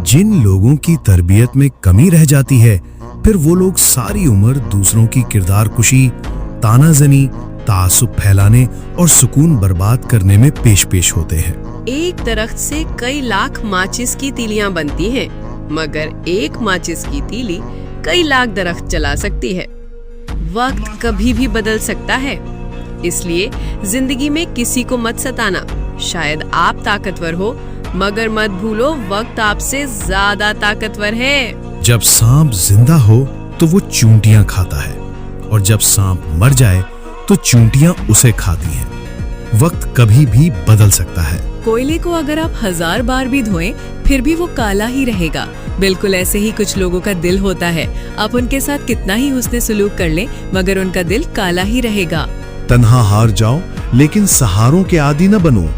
जिन लोगों की तरबियत में कमी रह जाती है, फिर वो लोग सारी उम्र दूसरों की किरदार कुशी, तानाजनी, तासुब फैलाने और सुकून बर्बाद करने में पेश होते हैं। एक दरख्त से कई लाख माचिस की तीलियां बनती हैं, मगर एक माचिस की तीली कई लाख दरख्त जला सकती है। वक्त कभी भी बदल सकता है, इसलिए जिंदगी में किसी को मत सताना। शायद आप ताकतवर हो, मगर मत भूलो वक्त आपसे ज्यादा ताकतवर है। जब सांप जिंदा हो तो वो चूंटियां खाता है, और जब सांप मर जाए तो चूंटियां उसे खाती हैं। वक्त कभी भी बदल सकता है। कोयले को अगर आप 1000 बार भी धोएं, फिर भी वो काला ही रहेगा। बिल्कुल ऐसे ही कुछ लोगों का दिल होता है। आप उनके साथ कितना ही हुस्न सलूक कर लें, मगर उनका दिल काला ही रहेगा। तन्हा हार जाओ, लेकिन सहारों के आदी न बनो।